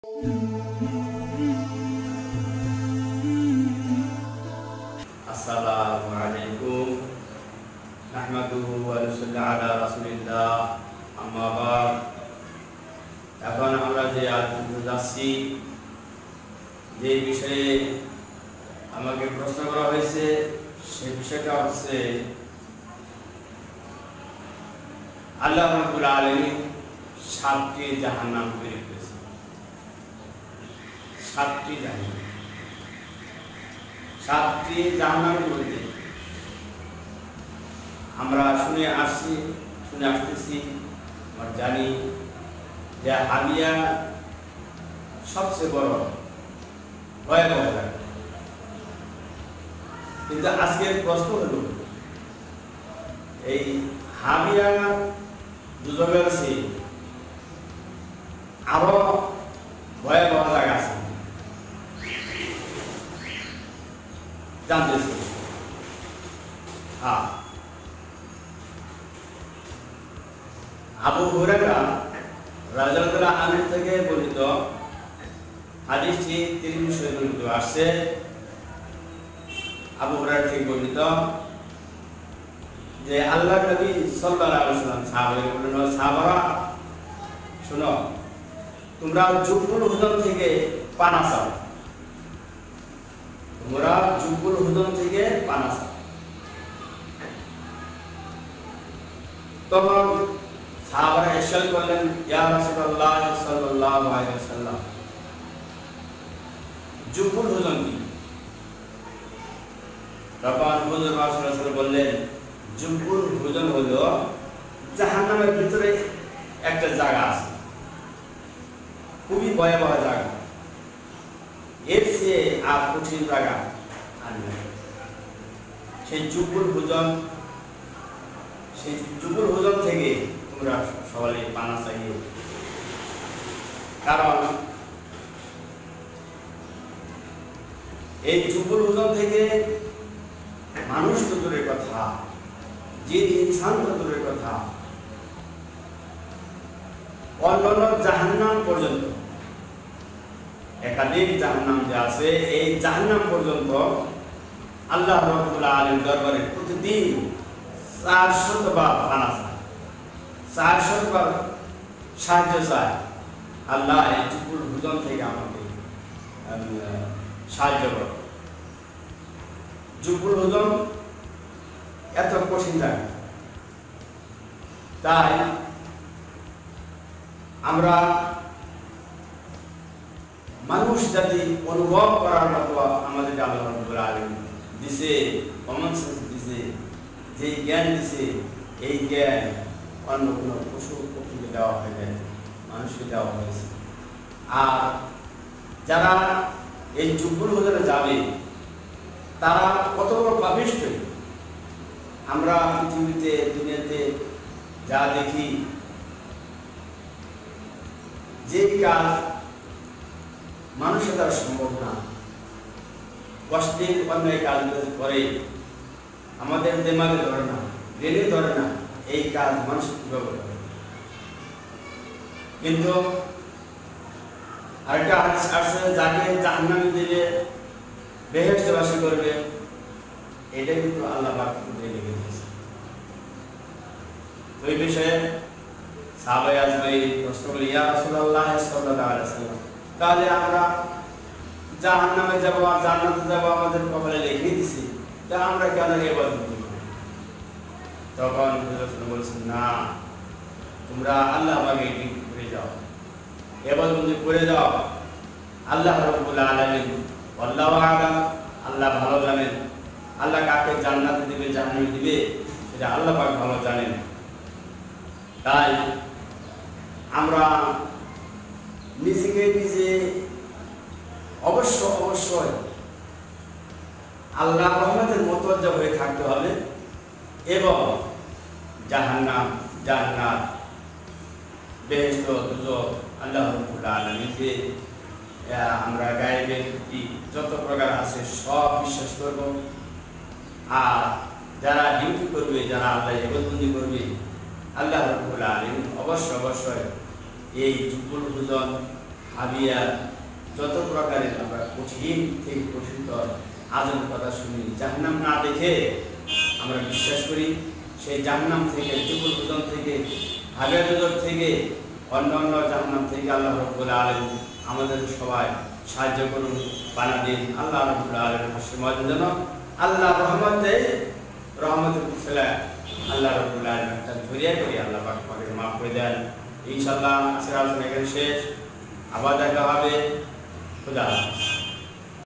Assalamualaikum Nahmaduhu wa nusalli ala rasulillah amma ba'd। এখন আমরা যে আলোচনা যাচ্ছি যে বিষয়ে আমাকে প্রশ্ন করা হয়েছে সেই বিষয়টা হচ্ছে আল্লাহ রাব্বুল আলামিন 7টি জাহান্নাম তৈরি করেছেন। 7টি জাহান্নাম, 7টি জাহান্নামের মধ্যে আমরা শুনে আসতেছি আমরা জানি যে হাবিয়া সবচেয়ে বড় ভয়াবহ জায়গা। কিন্তু আজকের প্রশ্ন হলো এই হাবিয়া দুজকের চেয়ে আরো ভয়াবহ জায়গা আছে জানতেছি। আবু হুরায়রা রাদিয়াল্লাহু আনহু থেকে বর্ণিত হাদিসটি তিরমিজি শরীফে আসছে। আবু হুরায়রা থেকে বর্ণিত যে আল্লাহর নবী সাল্লাল্লাহু আলাইহি ওয়াসাল্লাম সাহাবাদের বললেন, সাহাবারা শুনো, তোমরা জুবুল হুদন থেকে পানা চাও, তোমরা জুবুল হুদন থেকে পানা চাও। তখন সাহাবারা ইরশাদ করলেন, ইয়া রাসূলুল্লাহ সাল্লাল্লাহু আলাইহি ওয়াসাল্লাম, জুবুল হুদন কি? তখন হুজুর সাল্লাল্লাহু আলাইহি ওয়াসাল্লাম বললেন, জুবুল হুদন হলো জাহান্নামের ভিতরে একটা জায়গা আছে, খুবই ভয়াবহ জায়গা, এর চেয়ে আর কঠিন জায়গা আর নেই। সেই জুবুল হুদন থেকে তোমরা সবাই পানা চাইও, কারণ এই জুবুল হুদন থেকে মানুষ তো দূরের কথা, যে ইনসান তো দূরের কথা, অন্যান্য জাহান্নাম পর্যন্ত, একাধিক জাহান্নাম যে আছে, এই জাহান্নাম পর্যন্ত আল্লাহ রাব্বুল আলামিন দরবারে প্রতিদিন 400 বার পানা চায়, 400 বার সাহায্য চায়। আল্লাহ এই জুবুল হুদন থেকে আমাকে সাহায্য করো। জুবুল হুদন এত কঠিন জায়গা, তাই আমরা মানুষ জাতি অনুভব করার মতো আমাদের আল্লাহ রাব্বুল আলামিন দিছে, কমন সেন্স দিছে, যে জ্ঞান দিছে, এই জ্ঞান অন্য কোনো পশু পক্ষীকে দেওয়া হয়নি, মানুষকে দেওয়া হয়েছে। আর যারা এই জুবুল হুদনে যাবে তারা কত বড় পাপিষ্ঠ। আমরা পৃথিবীতে দুনিয়াতে যা দেখি, যে কাজ মানুষের দ্বারা সম্ভব না, কষ্টের অন্যায় কাজগুলো করে, আমাদের দিমাগে ধরে না, ব্রেনে ধরে না, এই কাজ মানুষ কিভাবে করে। কিন্তু আরেকটা আসছে, যাকে জাহান্নামে দিলে বেহেশতবাসী করবে, এটা কিন্তু আল্লাহ পাক লিখে দিয়েছে। ওই বিষয়ে সাহাবায়ে আজমাইন প্রশ্ন করলেন, ইয়া রাসূলুল্লাহ সাল্লাল্লাহু আলাইহি ওয়াসাল্লাম, তাহলে আমরা জাহান্নামে যাব আর জান্নাতে যাব আমাদের কপালে লিখে দিয়েছি, তা আমরা কেন ইবাদত করব? তখন রাসূল বলেছেন, না, তোমরা আল্লাহ পাকে করে যাও, ইবাদত করে যাও। আল্লাহ রাব্বুল আলামিন আল্লাহু আ'লাম, আল্লাহ ভালো জানেন। আল্লাহ কাকে জান্নাতে দিবে, জাহান্নামে দিবে, সেটা আল্লাহ পাক ভালো জানেন। তাই আমরা নিজে অবশ্যই আল্লাহ রহমতের মোতওয়াজ্জা হয়ে থাকতে হবে এবং জাহান্নাম, জান্নাত, বেহেশত, দুজক আল্লাহ রাব্বুল আলামিনকে আমরা গায়েবের যত প্রকার আছে সব বিশ্বাস করব। আর যারা ডিউটি করবে, যারা আল্লাহ ইবাদতবন্দি করবে, আল্লাহ রাব্বুল আলামিন অবশ্যই এই জুবুল হুদন ভাবিয়া যত প্রকারের আমরা কঠিন থেকে কঠিনতর আজব কথা শুনি, জাহান্নাম না দেখে আমরা বিশ্বাস করি সেই জাহান্নাম থেকে, চুকুর ভোজন থেকে, ভাবিয়া জগৎ থেকে, অন্য অন্য জাহান্নাম থেকে আল্লাহ রাব্বুল আলামিন আমাদের সবাই সাহায্য করুন, বানা দিন। আল্লাহ রাব্বুল আলামিন হাসিমাত যেন আল্লাহ রহমতের ছেলে আল্লাহ রাব্বুল আলামিন একটা ধরিয়া করি আল্লাহ পাক আমাদের মাফ করে দেন। ইনশাআল্লাহ আজকের আলোচনা এখানে শেষ, আবার দেখা হবে। খুদা হাফেজ।